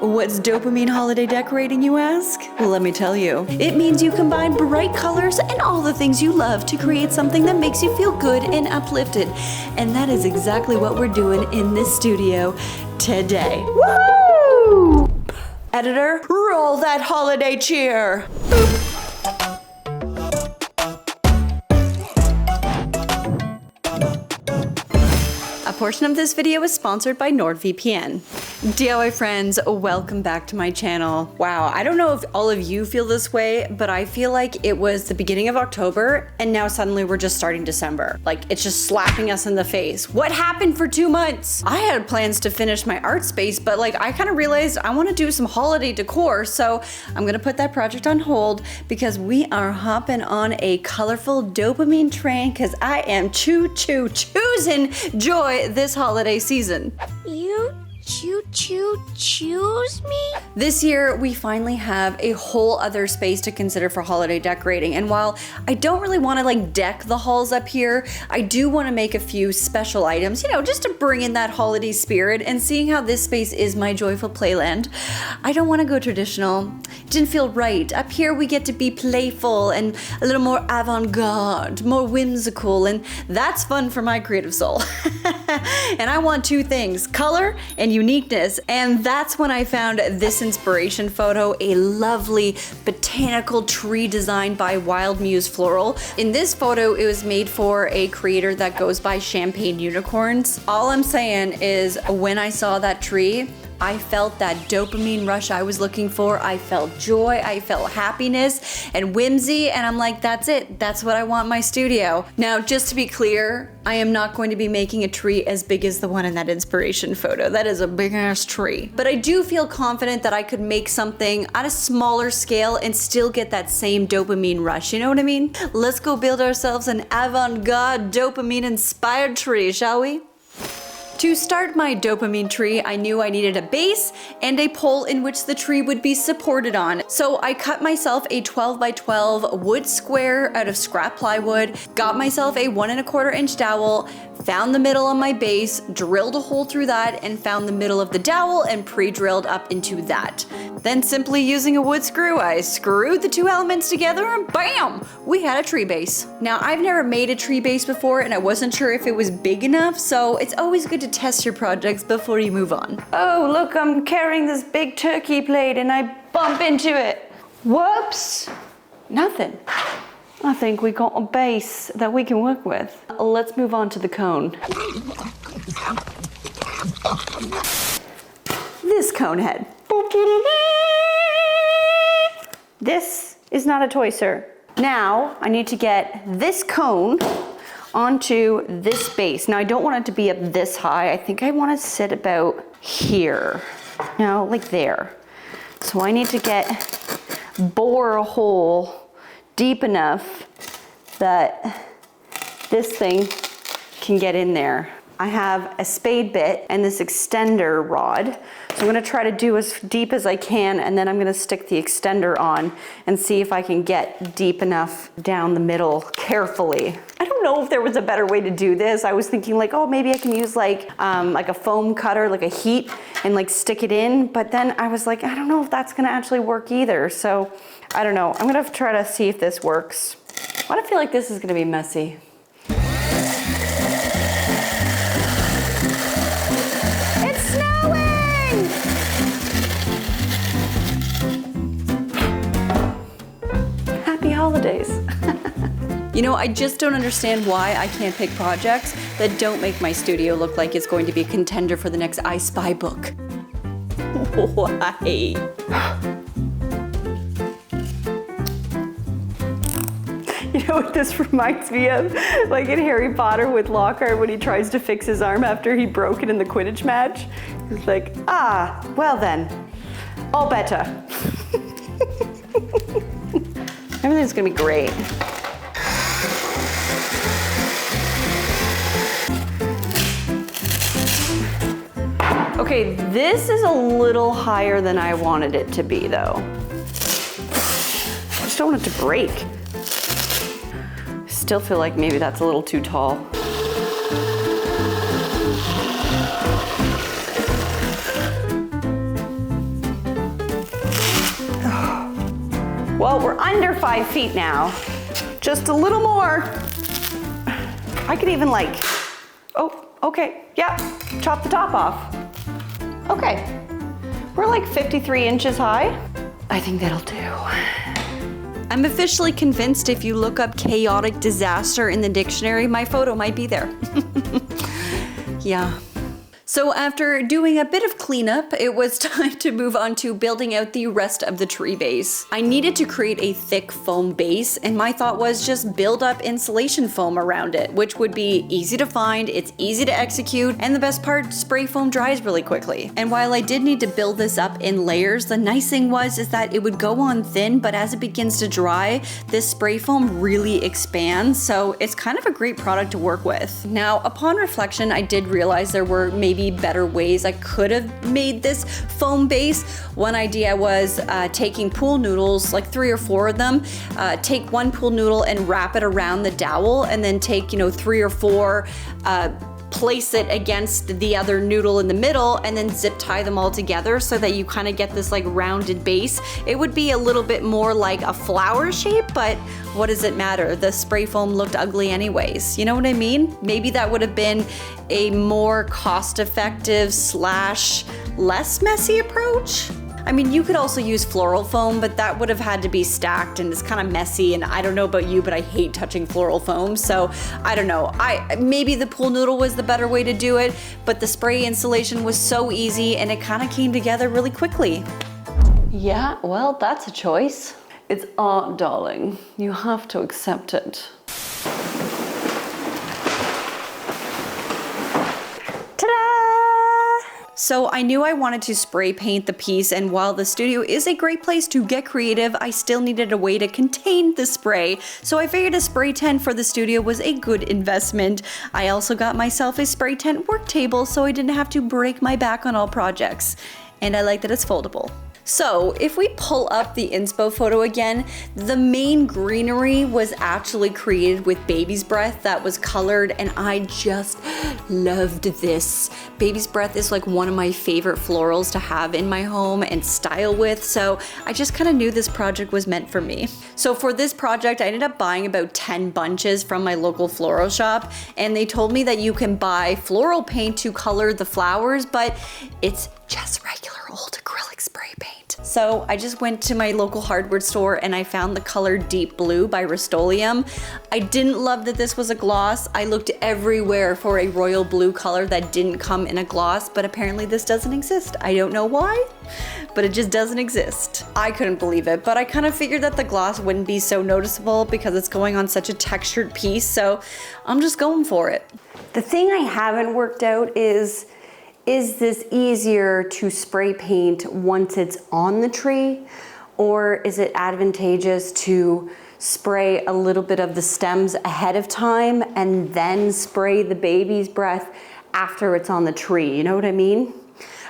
What's dopamine holiday decorating, you ask? Well, let me tell you. It means you combine bright colors and all the things you love to create something that makes you feel good and uplifted. And that is exactly what we're doing in this studio today. Woo! Editor, roll that holiday cheer. A portion of this video is sponsored by NordVPN. DIY friends, welcome back to my channel. Wow, I don't know if all of you feel this way, but I feel like it was the beginning of October and now suddenly we're just starting December. Like, it's just slapping us in the face. What happened for 2 months? I had plans to finish my art space, but like I kind of realized I want to do some holiday decor, so I'm gonna put that project on hold because we are hopping on a colorful dopamine train because I am choosing joy this holiday season. You choose me? This year, we finally have a whole other space to consider for holiday decorating. And while I don't really want to like deck the halls up here, I do want to make a few special items, you know, just to bring in that holiday spirit. And seeing how this space is my joyful playland, I don't want to go traditional. It didn't feel right. Up here, we get to be playful and a little more avant-garde, more whimsical, and that's fun for my creative soul. And I want two things, color and uniqueness. And that's when I found this inspiration photo, a lovely botanical tree designed by Wild Muse Floral. In this photo, it was made for a creator that goes by Champagne Unicorns. All I'm saying is when I saw that tree, I felt that dopamine rush I was looking for. I felt joy, I felt happiness and whimsy, and I'm like, that's it. That's what I want in my studio. Now, just to be clear, I am not going to be making a tree as big as the one in that inspiration photo. That is a big ass tree. But I do feel confident that I could make something on a smaller scale and still get that same dopamine rush. You know what I mean? Let's go build ourselves an avant-garde dopamine inspired tree, shall we? To start my dopamine tree, I knew I needed a base and a pole in which the tree would be supported on. So I cut myself a 12 by 12 wood square out of scrap plywood, got myself a 1 1/4 inch dowel, found the middle on my base, drilled a hole through that, and found the middle of the dowel and pre-drilled up into that. Then simply using a wood screw, I screwed the two elements together and bam! We had a tree base. Now, I've never made a tree base before and I wasn't sure if it was big enough, so it's always good to test your projects before you move on. Oh, look, I'm carrying this big turkey plate and I bump into it. Whoops! Nothing. I think we got a base that we can work with. Let's move on to the cone. This cone head. This is not a toy, sir. Now, I need to get this cone onto this base. Now, I don't want it to be up this high. I think I want to sit about here. No, like there. So I need to bore a hole deep enough that this thing can get in there. I have a spade bit and this extender rod. So I'm gonna try to do as deep as I can, and then I'm gonna stick the extender on and see if I can get deep enough down the middle carefully. I don't know if there was a better way to do this. I was thinking like, oh, maybe I can use like a foam cutter, like a heat, and like stick it in. But then I was like, I don't know if that's gonna actually work either. So I don't know. I'm gonna try to see if this works. I feel like this is gonna be messy. Holidays. You know, I just don't understand why I can't pick projects that don't make my studio look like it's going to be a contender for the next I Spy book. Why? You know what this reminds me of? Like in Harry Potter with Lockhart when he tries to fix his arm after he broke it in the Quidditch match. He's like, ah, well then, all better. Everything's gonna be great. Okay, this is a little higher than I wanted it to be though. I just don't want it to break. I still feel like maybe that's a little too tall. Well, we're under 5 feet now. Just a little more. I could even like, oh, okay, yeah, chop the top off. Okay, we're like 53 inches high. I think that'll do. I'm officially convinced if you look up chaotic disaster in the dictionary, my photo might be there. Yeah. So after doing a bit of cleanup, it was time to move on to building out the rest of the tree base. I needed to create a thick foam base, and my thought was just build up insulation foam around it, which would be easy to find, it's easy to execute, and the best part, spray foam dries really quickly. And while I did need to build this up in layers, the nice thing is that it would go on thin, but as it begins to dry, this spray foam really expands, so it's kind of a great product to work with. Now, upon reflection, I did realize there were maybe better ways I could have made this foam base. One idea was taking pool noodles, like 3 or 4 of them, take one pool noodle and wrap it around the dowel, and then take, 3 or 4, place it against the other noodle in the middle, and then zip tie them all together so that you kind of get this like rounded base. It would be a little bit more like a flower shape, but what does it matter? The spray foam looked ugly anyways. You know what I mean? Maybe that would have been a more cost-effective / less messy approach. I mean, you could also use floral foam, but that would have had to be stacked and it's kind of messy, and I don't know about you, but I hate touching floral foam, so I don't know. Maybe the pool noodle was the better way to do it, but the spray installation was so easy and it kind of came together really quickly. Yeah, well, that's a choice. It's art, darling. You have to accept it. So I knew I wanted to spray paint the piece, and while the studio is a great place to get creative, I still needed a way to contain the spray. So I figured a spray tent for the studio was a good investment. I also got myself a spray tent work table so I didn't have to break my back on all projects. And I like that it's foldable. So if we pull up the inspo photo again, the main greenery was actually created with baby's breath that was colored, and I just loved this. Baby's breath is like one of my favorite florals to have in my home and style with, so I just kind of knew this project was meant for me. So for this project, I ended up buying about 10 bunches from my local floral shop, and they told me that you can buy floral paint to color the flowers, but it's just regular old acrylic spray paint. So I just went to my local hardware store and I found the color Deep Blue by Rust-Oleum. I didn't love that this was a gloss. I looked everywhere for a royal blue color that didn't come in a gloss, but apparently this doesn't exist. I don't know why, but it just doesn't exist. I couldn't believe it, but I kind of figured that the gloss wouldn't be so noticeable because it's going on such a textured piece, so I'm just going for it. The thing I haven't worked out is this easier to spray paint once it's on the tree, or is it advantageous to spray a little bit of the stems ahead of time and then spray the baby's breath after it's on the tree? You know what I mean?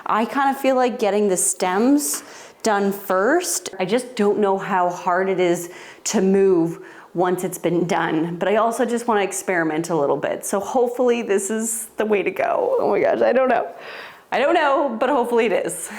I kind of feel like getting the stems done first. I just don't know how hard it is to move once it's been done, but I also just want to experiment a little bit. So hopefully this is the way to go. Oh my gosh, I don't know, but hopefully it is.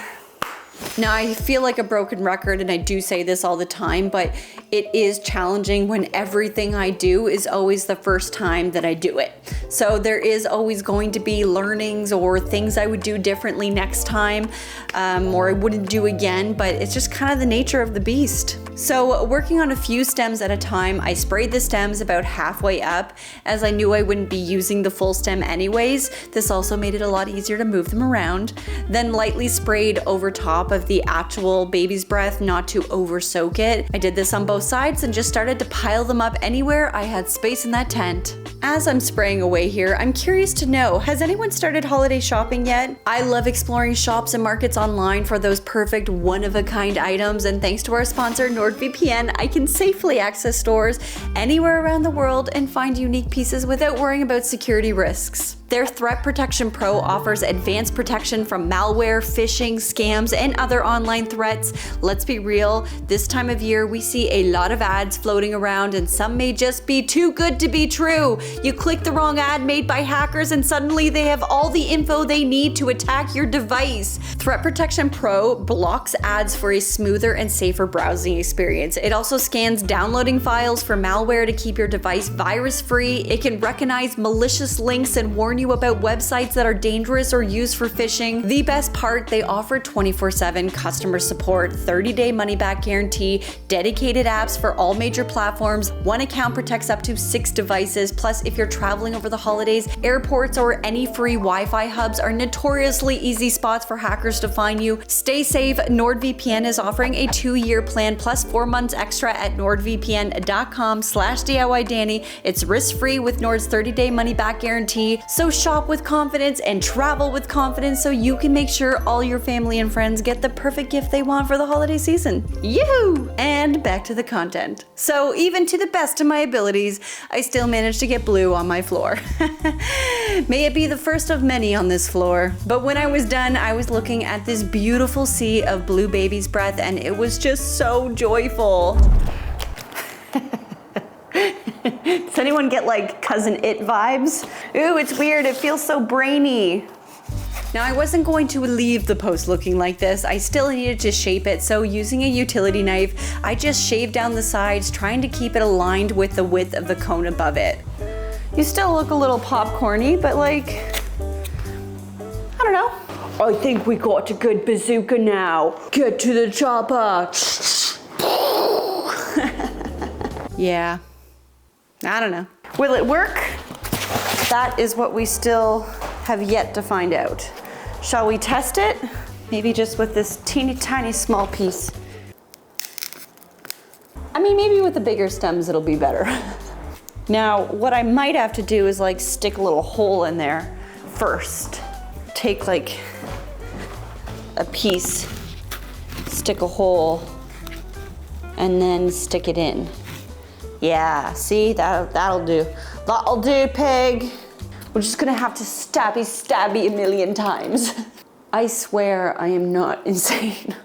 Now, I feel like a broken record, and I do say this all the time, but it is challenging when everything I do is always the first time that I do it. So there is always going to be learnings or things I would do differently next time, or I wouldn't do again, but it's just kind of the nature of the beast. So working on a few stems at a time, I sprayed the stems about halfway up, as I knew I wouldn't be using the full stem anyways. This also made it a lot easier to move them around. Then lightly sprayed over top of the actual baby's breath, not to over soak it. I did this on both sides and just started to pile them up anywhere I had space in that tent. As I'm spraying away here, I'm curious to know, has anyone started holiday shopping yet? I love exploring shops and markets online for those perfect one-of-a-kind items, and thanks to our sponsor NordVPN, I can safely access stores anywhere around the world and find unique pieces without worrying about security risks. Their Threat Protection Pro offers advanced protection from malware, phishing, scams, and other online threats. Let's be real, this time of year we see a lot of ads floating around and some may just be too good to be true. You click the wrong ad made by hackers and suddenly they have all the info they need to attack your device. Threat Protection Pro blocks ads for a smoother and safer browsing experience. It also scans downloading files for malware to keep your device virus-free. It can recognize malicious links and warn you about websites that are dangerous or used for phishing. The best part, they offer 24/7 customer support, 30-day money-back guarantee, dedicated apps for all major platforms. One account protects up to 6 devices. Plus, if you're traveling over the holidays, airports or any free Wi-Fi hubs are notoriously easy spots for hackers to find you. Stay safe. NordVPN is offering a 2-year plan plus 4 months extra at nordvpn.com/DIY-Danie. It's risk-free with Nord's 30-day money-back guarantee. So shop with confidence and travel with confidence so you can make sure all your family and friends get the perfect gift they want for the holiday season. Yoo-hoo! And back to the content. So even to the best of my abilities, I still managed to get blue on my floor. May it be the first of many on this floor. But when I was done, I was looking at this beautiful sea of blue baby's breath and it was just so joyful. Does anyone get like Cousin It vibes? Ooh, it's weird, it feels so brainy. Now I wasn't going to leave the post looking like this, I still needed to shape it, so using a utility knife, I just shaved down the sides, trying to keep it aligned with the width of the cone above it. You still look a little popcorny, but like, I don't know. I think we got a good bazooka now. Get to the chopper. Yeah. I don't know. Will it work? That is what we still have yet to find out. Shall we test it? Maybe just with this teeny tiny small piece. I mean, maybe with the bigger stems it'll be better. Now, what I might have to do is like stick a little hole in there first. Take like a piece, stick a hole, and then stick it in. Yeah, see, that'll do. That'll do, pig. We're just gonna have to stabby a million times. I swear I am not insane.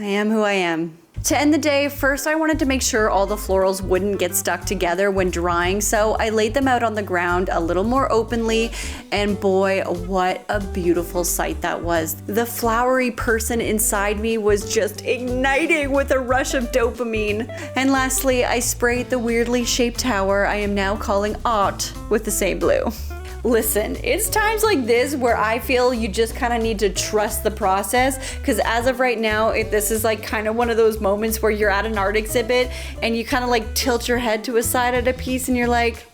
I am who I am. To end the day, first I wanted to make sure all the florals wouldn't get stuck together when drying, so I laid them out on the ground a little more openly, and boy, what a beautiful sight that was. The flowery person inside me was just igniting with a rush of dopamine. And lastly, I sprayed the weirdly shaped tower I am now calling Art with the same blue. Listen, it's times like this where I feel you just kind of need to trust the process, because as of right now, this is like kind of one of those moments where you're at an art exhibit and you kind of like tilt your head to a side at a piece and you're like,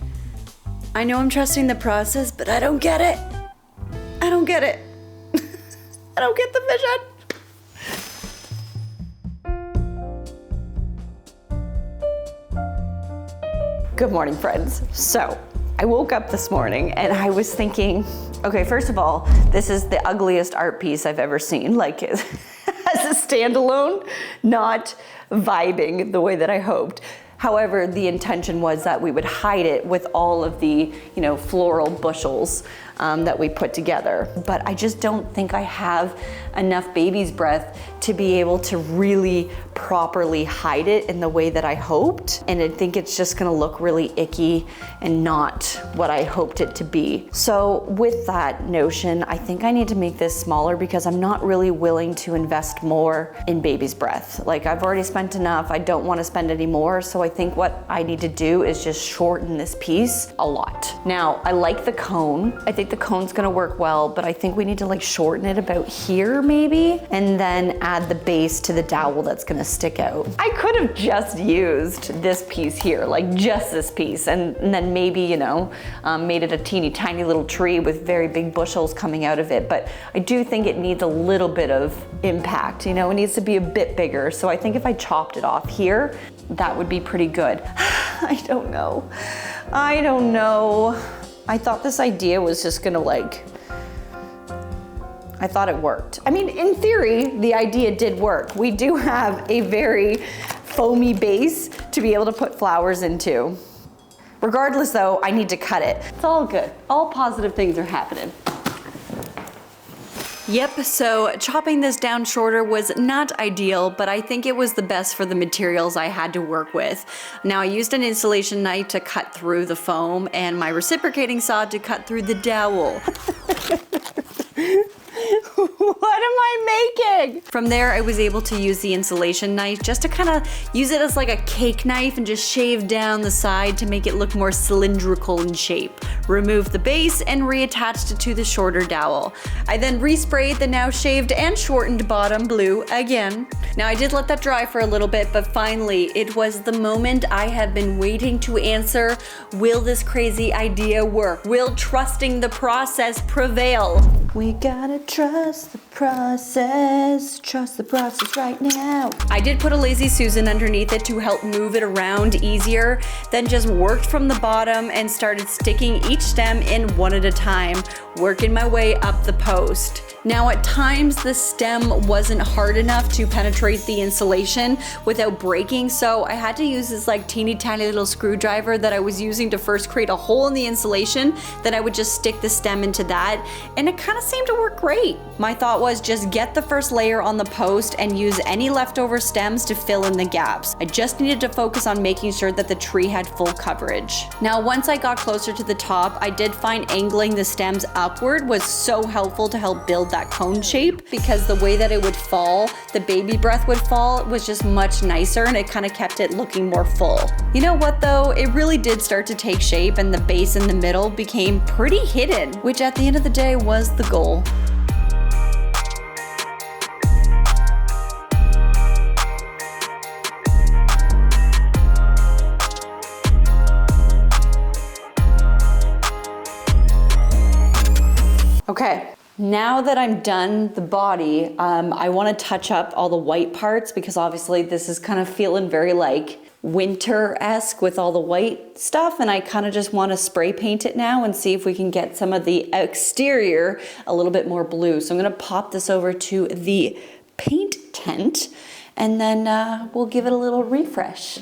I know I'm trusting the process, but I don't get it. I don't get it. I don't get the vision. Good morning, friends. So, I woke up this morning and I was thinking, okay, first of all, this is the ugliest art piece I've ever seen. Like, as a standalone, not vibing the way that I hoped. However, the intention was that we would hide it with all of the, floral bushels that we put together. But I just don't think I have enough baby's breath to be able to really properly hide it in the way that I hoped. And I think it's just gonna look really icky and not what I hoped it to be. So with that notion, I think I need to make this smaller because I'm not really willing to invest more in baby's breath. Like, I've already spent enough, I don't wanna spend any more. So I think what I need to do is just shorten this piece a lot. Now, I like the cone. I think the cone's gonna work well, but I think we need to like shorten it about here maybe, and then add the base to the dowel that's gonna stick out. I could have just used this piece here, like just this piece, and then maybe, made it a teeny tiny little tree with very big bushels coming out of it. But I do think it needs a little bit of impact, it needs to be a bit bigger. So I think if I chopped it off here, that would be pretty good. I don't know. I thought this idea was just gonna I thought it worked. I mean, in theory, the idea did work. We do have a very foamy base to be able to put flowers into. Regardless though, I need to cut it. It's all good. All positive things are happening. Yep, so chopping this down shorter was not ideal, but I think it was the best for the materials I had to work with. Now I used an installation knife to cut through the foam and my reciprocating saw to cut through the dowel. What am I making? From there, I was able to use the insulation knife just to kind of use it as like a cake knife and just shave down the side to make it look more cylindrical in shape. Removed the base and reattached it to the shorter dowel. I then resprayed the now shaved and shortened bottom blue again. Now I did let that dry for a little bit, but finally it was the moment I have been waiting to answer. Will this crazy idea work? Will trusting the process prevail? We gotta trust the process right now. I did put a Lazy Susan underneath it to help move it around easier, then just worked from the bottom and started sticking each stem in one at a time, working my way up the post. Now at times the stem wasn't hard enough to penetrate the insulation without breaking, so I had to use this like teeny tiny little screwdriver that I was using to first create a hole in the insulation. Then I would just stick the stem into that, and it kind of seemed to work great. My thought was just get the first layer on the post and use any leftover stems to fill in the gaps. I just needed to focus on making sure that the tree had full coverage. Now once I got closer to the top, I did find angling the stems upward was so helpful to help build that cone shape, because the way that it would fall, the baby breath would fall, was just much nicer and it kind of kept it looking more full. You know what though? It really did start to take shape and the base in the middle became pretty hidden, which at the end of the day was the goal. Okay, now that I'm done the body, I want to touch up all the white parts because obviously this is kind of feeling very like winter-esque with all the white stuff, and I kind of just want to spray paint it now and see if we can get some of the exterior a little bit more blue. So I'm going to pop this over to the paint tent and then we'll give it a little refresh.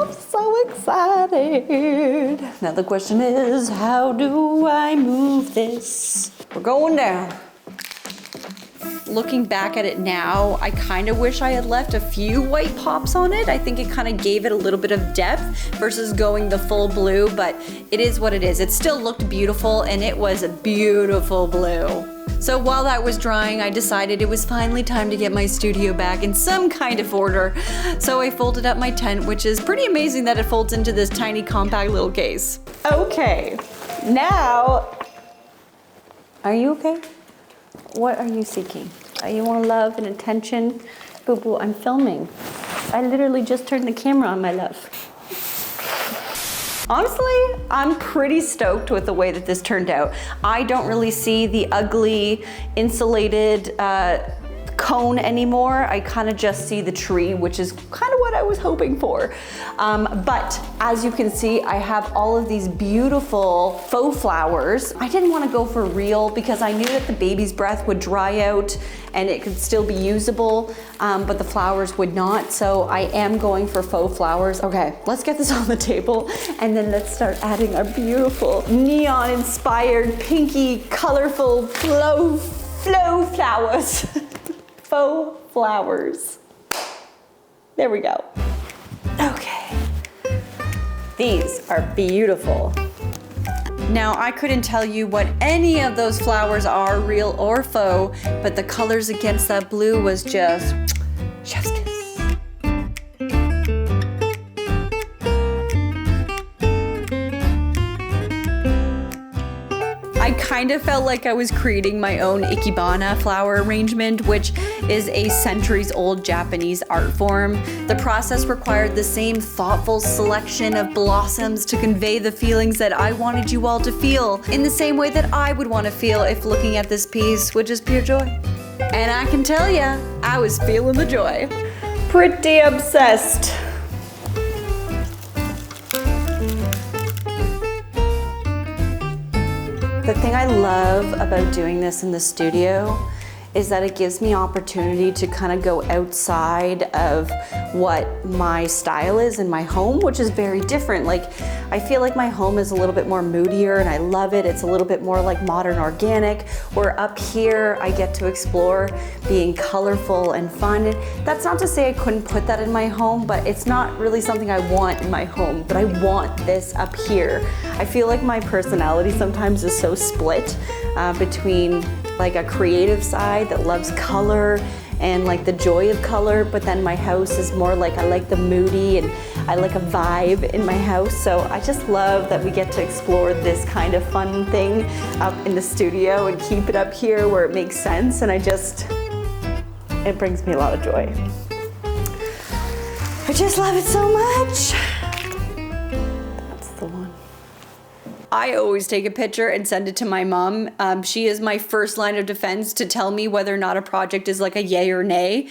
I'm so excited. Now the question is, how do I move this? We're going down. Looking back at it now, I kind of wish I had left a few white pops on it. I think it kind of gave it a little bit of depth versus going the full blue, but it is what it is. It still looked beautiful and it was a beautiful blue. So while that was drying, I decided it was finally time to get my studio back in some kind of order. So I folded up my tent, which is pretty amazing that it folds into this tiny compact little case. Okay, now, Are you okay? What are you seeking? You want love and attention? Boo boo, I'm filming. I literally just turned the camera on, my love. honestly, I'm pretty stoked with the way that this turned out. I don't really see the ugly insulated cone anymore. I kind of just see the tree, which is kind of what I was hoping for. But as you can see, I have all of these beautiful faux flowers. I didn't want to go for real because I knew that the baby's breath would dry out and it could still be usable, but the flowers would not. So I am going for faux flowers. Okay, let's get this on the table and then let's start adding our beautiful neon inspired, pinky, colorful flow flowers. Faux flowers. There we go. Okay. These are beautiful. Now, I couldn't tell you what any of those flowers are, real or faux, but the colors against that blue was just chef's kiss. I kind of felt like I was creating my own ikebana flower arrangement, which is a centuries-old Japanese art form. The process required the same thoughtful selection of blossoms to convey the feelings that I wanted you all to feel, in the same way that I would want to feel if looking at this piece, which is pure joy. And I can tell ya, I was feeling the joy. Pretty obsessed. The thing I love about doing this in the studio is that it gives me opportunity to kind of go outside of what my style is in my home, which is very different. Like, I feel like my home is a little bit more moodier and I love it. It's a little bit more like modern organic, where up here I get to explore being colorful and fun. And that's not to say I couldn't put that in my home, but it's not really something I want in my home, but I want this up here. I feel like my personality sometimes is so split between like a creative side that loves color and like the joy of color, but then my house is more like I like the moody and I like a vibe in my house. So I just love that we get to explore this kind of fun thing up in the studio and keep it up here where it makes sense, and it brings me a lot of joy. I just love it so much. That's the one. I always take a picture and send it to my mom. She is my first line of defense to tell me whether or not a project is like a yay or nay.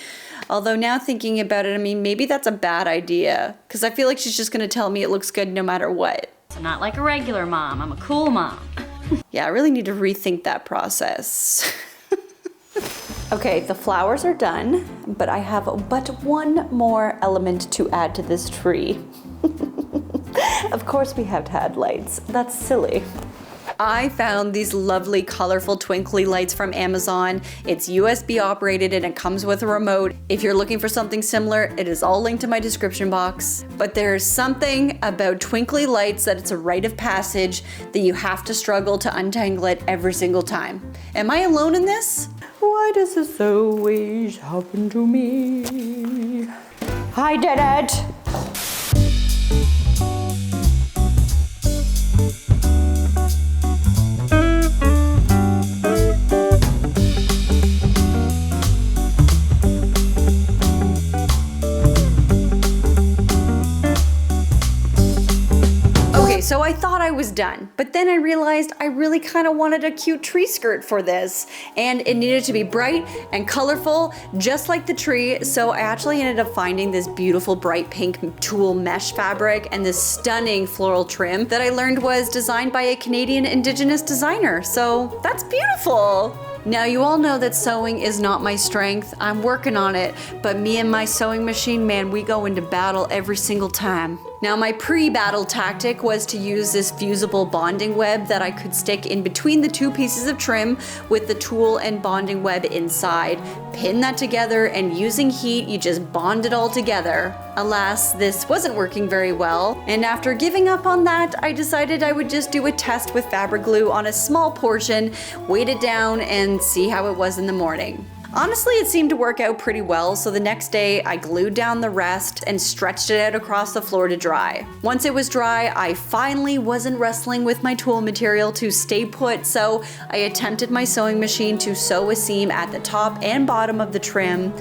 Although now thinking about it, I mean, maybe that's a bad idea, because I feel like she's just gonna tell me it looks good no matter what. I'm not like a regular mom, I'm a cool mom. Yeah, I really need to rethink that process. Okay, the flowers are done, but I have but one more element to add to this tree. Of course we have to add lights. That's silly. I found these lovely colorful twinkly lights from Amazon. It's USB operated and it comes with a remote. If you're looking for something similar, it is all linked in my description box. But there's something about twinkly lights that it's a rite of passage that you have to struggle to untangle it every single time. Am I alone in this? Why does this always happen to me? I did it! So I thought I was done, but then I realized I really kind of wanted a cute tree skirt for this, and it needed to be bright and colorful, just like the tree. So I actually ended up finding this beautiful bright pink tulle mesh fabric and this stunning floral trim that I learned was designed by a Canadian Indigenous designer. So that's beautiful. Now, you all know that sewing is not my strength. I'm working on it, but me and my sewing machine, man, we go into battle every single time. Now, my pre-battle tactic was to use this fusible bonding web that I could stick in between the two pieces of trim with the tulle and bonding web inside. Pin that together, and using heat, you just bond it all together. Alas, this wasn't working very well, and after giving up on that, I decided I would just do a test with fabric glue on a small portion, weight it down, and see how it was in the morning. Honestly, it seemed to work out pretty well, so the next day I glued down the rest and stretched it out across the floor to dry. Once it was dry, I finally wasn't wrestling with my tulle material to stay put, so I attempted my sewing machine to sew a seam at the top and bottom of the trim,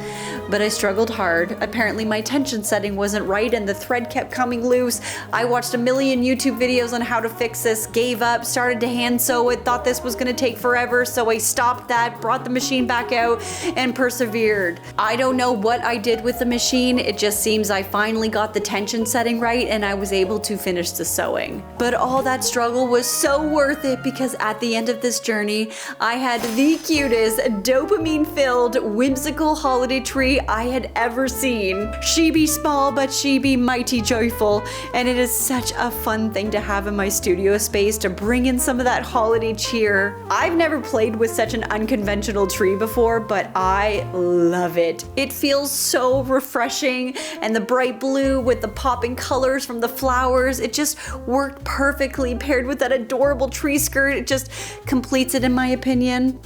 but I struggled hard. Apparently my tension setting wasn't right and the thread kept coming loose. I watched a million YouTube videos on how to fix this, gave up, started to hand sew it, thought this was gonna take forever, so I stopped that, brought the machine back out, and persevered. I don't know what I did with the machine, it just seems I finally got the tension setting right and I was able to finish the sewing. But all that struggle was so worth it, because at the end of this journey, I had the cutest, dopamine-filled, whimsical holiday tree I had ever seen. She be small, but she be mighty joyful, and it is such a fun thing to have in my studio space to bring in some of that holiday cheer. I've never played with such an unconventional tree before, but I love it. It feels so refreshing, and the bright blue with the popping colors from the flowers, it just worked perfectly paired with that adorable tree skirt. It just completes it in my opinion.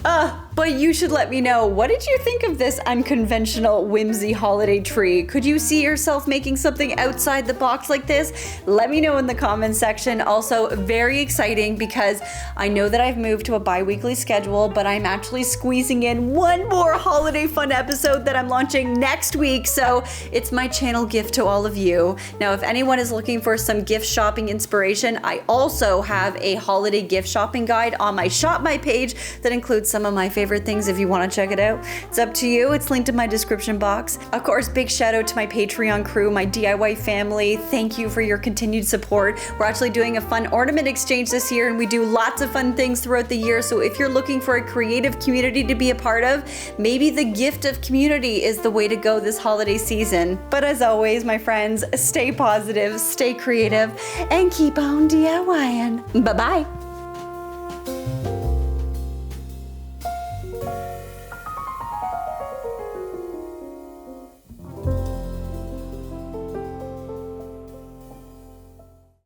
But you should let me know, what did you think of this unconventional whimsy holiday tree? Could you see yourself making something outside the box like this? Let me know in the comments section. Also, very exciting because I know that I've moved to a bi-weekly schedule, but I'm actually squeezing in one more holiday fun episode that I'm launching next week, so it's my channel gift to all of you. Now, if anyone is looking for some gift shopping inspiration, I also have a holiday gift shopping guide on my Shop My page that includes some of my favorite favorite things if you want to check it out. It's up to you. It's linked in my description box. Of course, big shout out to my Patreon crew, my DIY family. Thank you for your continued support. We're actually doing a fun ornament exchange this year, and we do lots of fun things throughout the year. So if you're looking for a creative community to be a part of, maybe the gift of community is the way to go this holiday season. But as always, my friends, stay positive, stay creative, and keep on DIYing. Bye-bye.